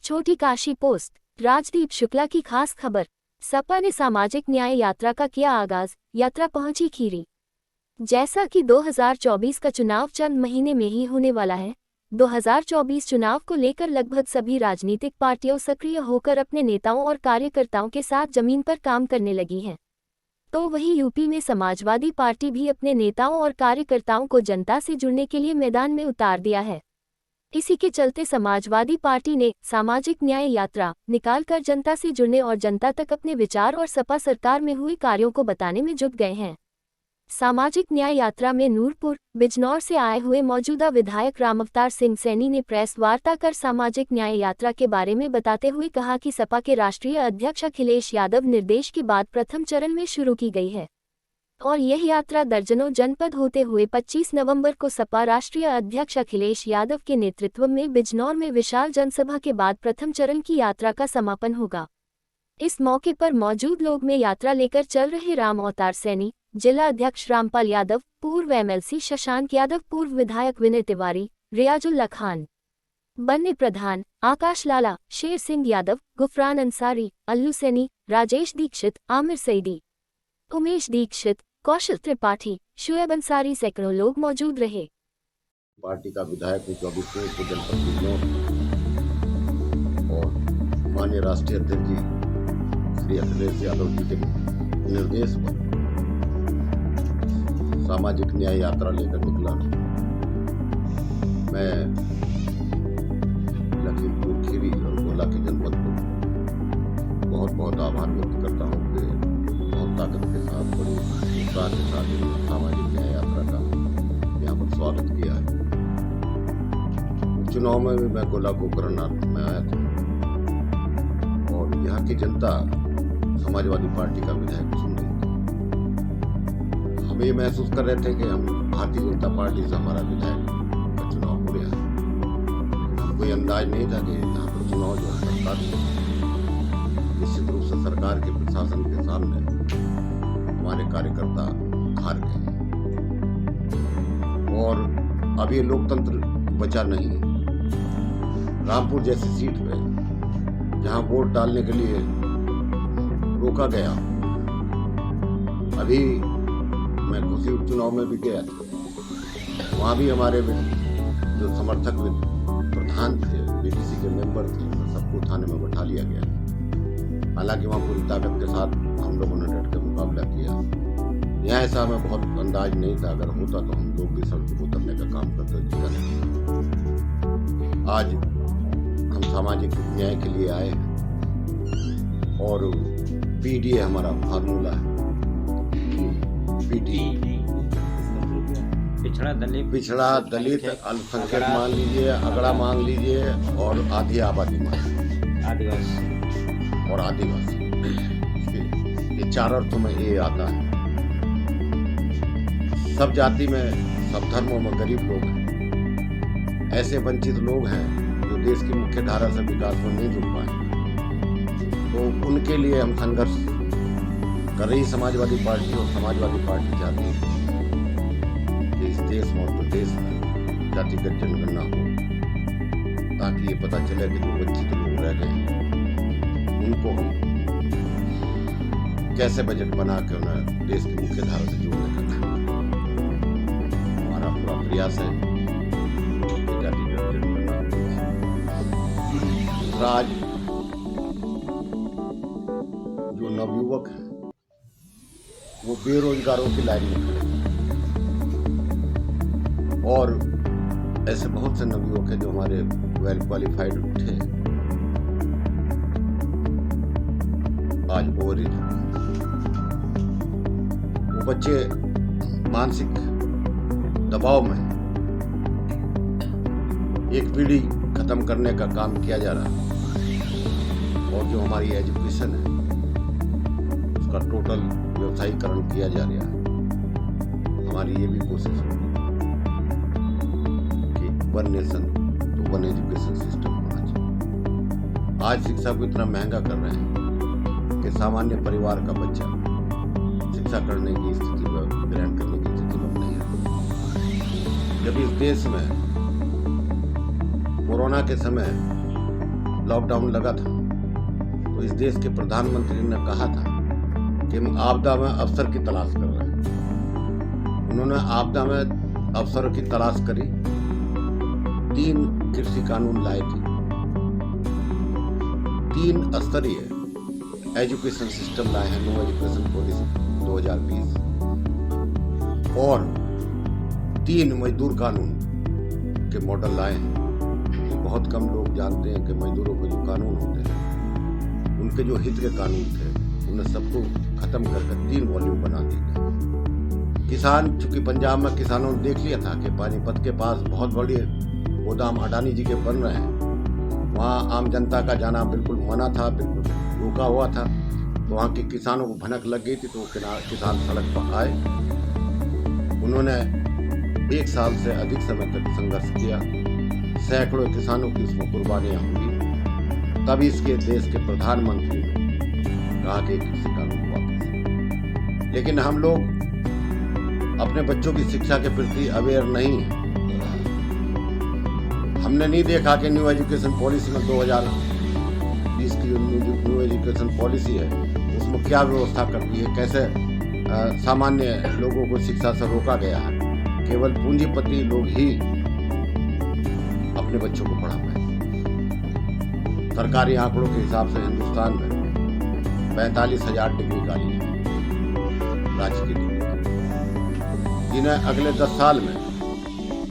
छोटी काशी पोस्ट। राजदीप शुक्ला की खास खबर। सपा ने सामाजिक न्याय यात्रा का किया आगाज, यात्रा पहुंची खीरी। जैसा कि 2024 का चुनाव चंद महीने में ही होने वाला है, 2024 चुनाव को लेकर लगभग सभी राजनीतिक पार्टियां सक्रिय होकर अपने नेताओं और कार्यकर्ताओं के साथ जमीन पर काम करने लगी हैं। तो वहीं यूपी में समाजवादी पार्टी भी अपने नेताओं और कार्यकर्ताओं को जनता से जुड़ने के लिए मैदान में उतार दिया है। इसी के चलते समाजवादी पार्टी ने सामाजिक न्याय यात्रा निकालकर जनता से जुड़ने और जनता तक अपने विचार और सपा सरकार में हुए कार्यों को बताने में जुट गए हैं। सामाजिक न्याय यात्रा में नूरपुर, बिजनौर से आए हुए मौजूदा विधायक रामअवतार सिंह सैनी ने प्रेस वार्ता कर सामाजिक न्याय यात्रा के बारे में बताते हुए कहा कि सपा के राष्ट्रीय अध्यक्ष अखिलेश यादव निर्देश के बाद प्रथम चरण में शुरू की गई है और यह यात्रा दर्जनों जनपद होते हुए 25 नवंबर को सपा राष्ट्रीय अध्यक्ष अखिलेश यादव के नेतृत्व में बिजनौर में विशाल जनसभा के बाद प्रथम चरण की यात्रा का समापन होगा। इस मौके पर मौजूद लोग में यात्रा लेकर चल रहे रामअवतार सैनी, जिला अध्यक्ष रामपाल यादव, पूर्व एमएलसी शशांक यादव, पूर्व विधायक विनय तिवारी, रियाजुल्ला खान, बन्ने प्रधान, आकाश लाला, शेर सिंह यादव, गुफरान अंसारी, अल्लू सैनी, राजेश दीक्षित, आमिर सईदी, उमेश दीक्षित, कौशल त्रिपाठी, शुएब अंसारी सैकड़ों लोग मौजूद रहे। पार्टी का विधायक 24 को जनपद बिजनौर और माननीय राष्ट्रीय अध्यक्ष जी श्री अखिलेश यादव जी के निर्देश पर सामाजिक न्याय यात्रा लेकर निकला। मैं लखीमपुर खीरी और गोला के जनपद को बहुत बहुत आभार व्यक्त करता हूँ कि बहुत ताकत के साथ, बड़ी उत्साह के साथ सामाजिक न्याय यात्रा का यहाँ पर स्वागत किया है। चुनाव में भी मैं गोला गोकरणनाथ में आया था और यहाँ की जनता समाजवादी पार्टी का विधायक चुन रही थी। हम ये महसूस कर रहे थे कि हम भारतीय जनता पार्टी से हमारा विधायक का चुनाव हो रहा है। हम कोई अंदाज नहीं था कि यहाँ पर चुनाव जो है सरकार निश्चित रूप से सरकार के प्रशासन के सामने हमारे कार्यकर्ता हार गए और अब ये लोकतंत्र बचा नहीं। रामपुर जैसी सीट पे जहां वोट डालने के लिए रोका गया, अभी मैं खुशी उपचुनाव में भी गया था, वहां भी हमारे जो समर्थक प्रधान थे, बीडीसी के मेंबर थे, सबको थाने में बैठा लिया गया। हालांकि वहाँ पूरी ताकत के साथ हम लोगों ने डट के मुकाबला किया। यहाँ ऐसा हमें बहुत अंदाज नहीं था, अगर होता तो हम लोग भी सड़क को उतरने का काम करते जीता नहीं। आज हम सामाजिक न्याय के लिए आए हैं और पीडीए हमारा फार्मूला है। पिछड़ा दलित अल्पसंख्यक मान लीजिए, अगड़ा मांग लीजिए और आधी आबादी मान आदिवासी और आदिवासी, ये चार अर्थों में ये आता है। सब जाति में, सब धर्मों में गरीब लोग हैं, ऐसे वंचित लोग हैं जो देश की मुख्य धारा से विकास में नहीं जुड़ पाए। तो उनके लिए हम संघर्ष कर रही समाजवादी पार्टी और समाजवादी पार्टी चाहती है कि इस देश में और प्रदेश में जातिगत जनगणना हो, ताकि ये पता चले कि जो वंचित लोग रह गए हैं उनको हम कैसे बजट बना के उन्हें देश की मुख्य धारा से जोड़ने का काम। हमारा पूरा प्रयास है कि जातिगत जनगणना। आज जो नवयुवक है वो बेरोजगारों की लाइन में खड़े और ऐसे बहुत से नवयुवक हैं जो हमारे वेल क्वालिफाइड थे, आज ओवर एज। वो बच्चे मानसिक दबाव में, एक पीढ़ी खत्म करने का काम किया जा रहा है और जो हमारी एजुकेशन है उसका टोटल व्यवसायीकरण किया जा रहा है। हमारी ये भी कोशिश होगी कि वन नेशन तो वन एजुकेशन सिस्टम होना चाहिए। आज शिक्षा को इतना महंगा कर रहे हैं कि सामान्य परिवार का बच्चा शिक्षा करने की स्थिति में, ग्रहण करने की स्थिति में नहीं है। जब इस देश में कोरोना के समय लॉकडाउन लगा था तो इस देश के प्रधानमंत्री ने कहा था कि हम आपदा में अवसर की तलाश कर रहे हैं। उन्होंने आपदा में अवसर की तलाश करी, 3 कृषि कानून लाए थे, 3 स्तरीय एजुकेशन सिस्टम लाए हैं, न्यू एजुकेशन पॉलिसी 2020, और 3 मजदूर कानून के मॉडल लाए हैं। बहुत कम लोग जानते हैं कि मजदूरों के जो कानून होते हैं, उनके जो हित के कानून थे, उन्हें सबको खत्म करके 3 वॉल्यूम बना दिए गए। किसान, चूंकि पंजाब में किसानों ने देख लिया था कि पानीपत के पास बहुत बड़े गोदाम अडानी जी के बन रहे हैं, वहाँ आम जनता का जाना बिल्कुल मना था, बिल्कुल रोका हुआ था। तो वहाँ के किसानों को भनक लग गई थी, तो वो किसान सड़क पर आए। उन्होंने 1 साल से अधिक समय तक संघर्ष किया, सैकड़ों किसानों की उसमें कुर्बानियां हुई। तब इसके देश के प्रधानमंत्री ने कहा कि कृषि कानून वापस। लेकिन हम लोग अपने बच्चों की शिक्षा के प्रति अवेयर नहीं है। हमने नहीं देखा कि न्यू एजुकेशन पॉलिसी में 2020 की जो न्यू एजुकेशन पॉलिसी है उसमें क्या व्यवस्था करती है, कैसे सामान्य लोगों को शिक्षा से रोका गया है। केवल पूंजीपति लोग ही अपने बच्चों को पढ़ा पाए। सरकारी आंकड़ों के हिसाब से हिंदुस्तान में 45,000 डिग्री खाली है, राज्य की डिग्री, जिन्हें अगले 10 साल में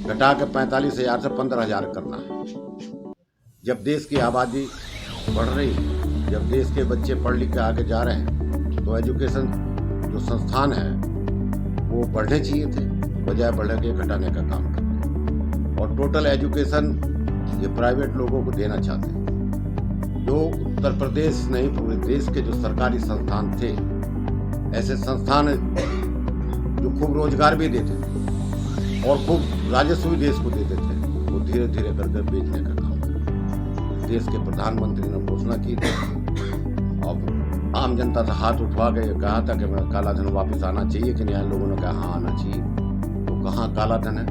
घटा के 45,000 से 15,000 करना है। जब देश की आबादी बढ़ रही है, जब देश के बच्चे पढ़ लिख के आगे जा रहे हैं, तो एजुकेशन जो संस्थान है वो बढ़ने चाहिए थे, बजाय बढ़ के घटाने का काम करते हैं। और टोटल एजुकेशन ये प्राइवेट लोगों को देना चाहते हैं। जो उत्तर प्रदेश नहीं, पूरे देश के जो सरकारी संस्थान थे, ऐसे संस्थान जो खूब रोजगार भी देते थे और खूब राजस्व भी देश को देते थे, वो धीरे धीरे करके बेचने का काम कर। देश के प्रधानमंत्री ने घोषणा की थी और आम जनता से हाथ उठवा के कहा था कि काला धन वापस आना चाहिए कि नहीं। लोगों ने कहा हाँ आना चाहिए। तो कहाँ काला धन है,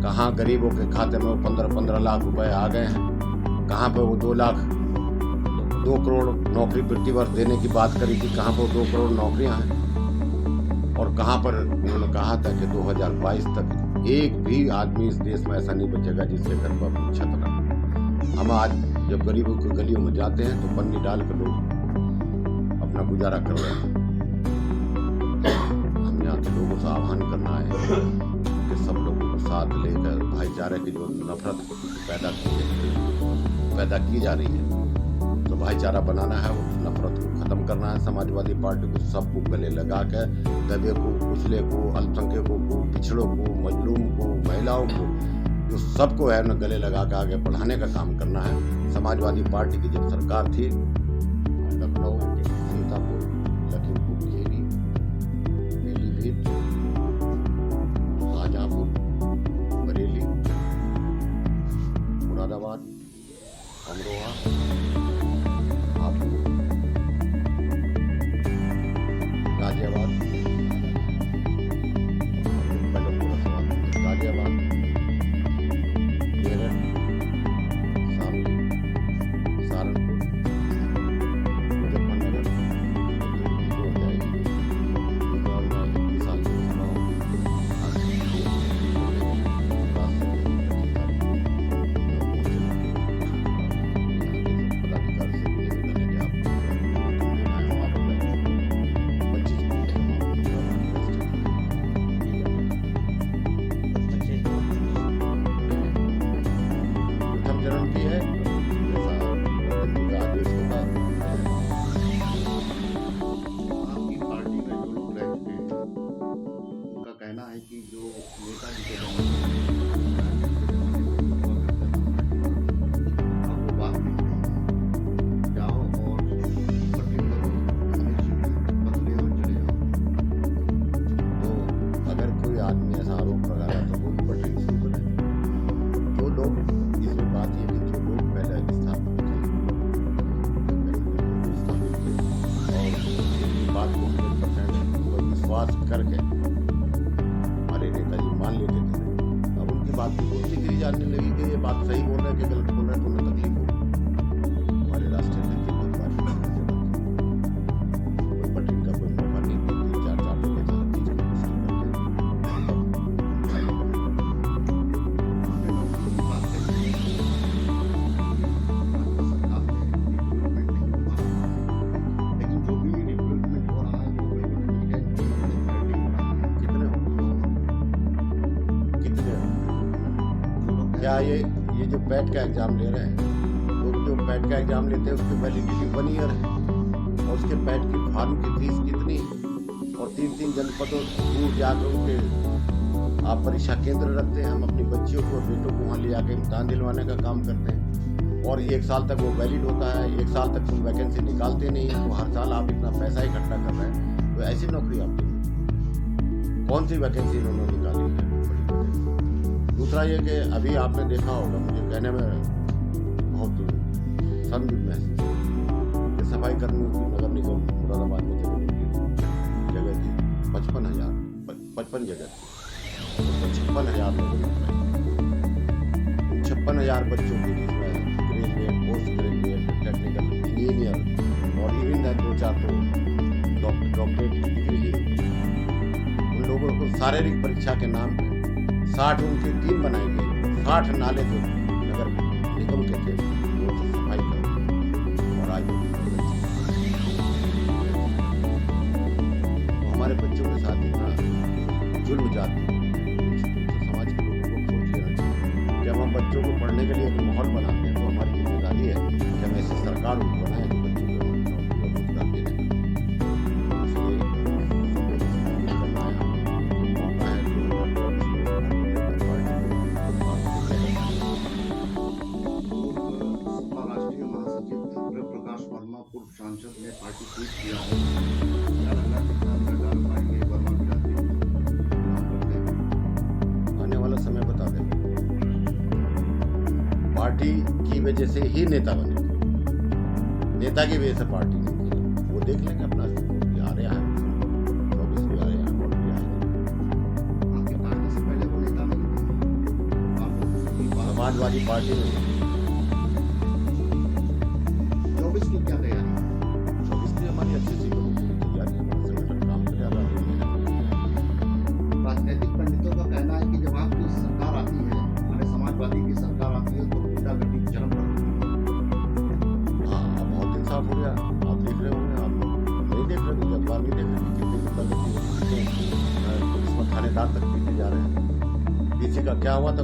कहाँ गरीबों के खाते में वो 15-15 लाख रुपए आ गए हैं, कहाँ पे वो 2 करोड़ नौकरी प्रति वर्ष देने की बात करी थी, कहाँ पर 2 करोड़ नौकरियां हैं, और कहाँ पर उन्होंने कहा था कि 2022 तक एक भी आदमी इस देश में ऐसा नहीं बचेगा जिसके घर पर छत न। हम आज जब गरीबों की गलियों में जाते हैं तो पन्नी डाल कर लोग अपना गुजारा कर रहे हैं। हम यहाँ के लोगों से आह्वान करना है कि सब लोगों को साथ लेकर भाईचारे की जो नफरत पैदा की जा रही है, तो भाईचारा बनाना है, उस नफरत को खत्म करना है। समाजवादी पार्टी को सबको गले लगा कर दबे को, कुचले को, अल्पसंख्यकों को, पिछड़ों को, मजलूम को, महिलाओं को, जो सबको है ना गले लगा कर आगे बढ़ाने का काम करना है। समाजवादी पार्टी की जब सरकार थी, लखनऊ, सीतापुर, लखीमपुर खीरी, पीलीभीत, शाहजहांपुर, बरेली, मुरादाबाद, अमरोहा, हापुड़, गाजियाबाद, गाजियाबाद, मेरठ, शामली, सहारनपुर, मुजफ्फरनगर, क्या ये जो पैट का एग्जाम ले रहे हैं, तो जो पैट का एग्जाम लेते हैं उसकी वैलिडिटी 1 ईयर है, और उसके पैट की फॉर्म की फीस कितनी है, और 3-3 जनपदों दूर जाकर उनके आप परीक्षा केंद्र रखते हैं। हम अपनी बच्चियों को बेटों को वहाँ ले आके इम्तहान दिलवाने का काम करते हैं, और 1 साल तक वो वैलिड होता है। 1 साल तक तुम वैकेंसी निकालते नहीं हैं, तो हर साल आप इतना पैसा इकट्ठा कर रहे हैं, तो ऐसी नौकरी आपकी कौन सी वैकेंसी इन्होंने निकाली है? दूसरा ये कि अभी आपने देखा होगा, मुझे कहने में बहुत शर्म महसूस है कि सफाई कर्मियों की नगर निगम मुरादाबाद में जगह थी 55 जगह थी, 56,000 लोगों ने 56,000 बच्चों की, जिसमें graduate, post graduate, technical engineer और इवन 2-4 तो डॉक्टरेट की डिग्री ली। उन लोगों को शारीरिक परीक्षा के नाम पे 60 उनकी टीम बनाई गई, 60 नाले जो नगर निगम के थे वो सफाई करो, और आज तो हमारे बच्चों के साथ इतना जुल्म जाती है, तो समाज के लोगों को सोच लेना चाहिए। जब हम बच्चों को पढ़ने के लिए एक माहौल बनाते हैं, तो हमारी जिम्मेदारी है कि हम ऐसी सरकार उनको बनाए जो बच्चों को रोजगार देने का। सांसद ने पार्टी ट्वीट किया है, क्या लग रहा है कितना मिनट डाल पाएंगे वर्मा गिराते आने वाला समय बता देगा। पार्टी की वजह से ही नेता बने, नेता की वजह से पार्टी नहीं थी। वो देख लेंगे अपना आ रहा है 24 में आ रहे हैं, वोट भी आएंगे। आपके पार्टी से पहले वो नेता नहीं थे, समाजवादी पार्टी में 24 की क्या तैयारी? हमारी अच्छी सी तैयारी, हमारा संगठन काम कर रहा है। राजनीतिक पंडितों का कहना है कि जब आपकी सरकार आती है, हमारे समाजवादी की सरकार आती है, तो गुंडागर्दी चरम पर होती है। हाँ, अब बहुत इंसाफ हो गया, आप देख रहे होंगे, आप नहीं देख रहे थे, अखबार नहीं देख रहे थे, कितनी गुंडागर्दी पुलिस में थानेदार तक पीटे जा रहे हैं। पीछे का क्या हुआ था,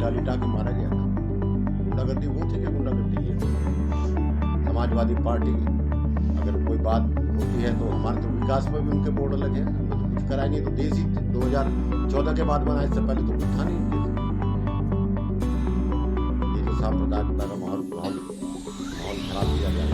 लिटा के मारा गया था। गुंडागर्दी वो थी कि गुंडागर्दी ये थी। समाजवादी पार्टी अगर कोई बात होती है तो हमारे तो विकास में भी उनके बोर्ड लगे हैं, हमें तो कुछ कराएंगे। तो देश ही 2014 के बाद बना, इससे पहले तो कुछ था नहीं। ये जो सांप्रदायिकता का माहौल खराब किया गया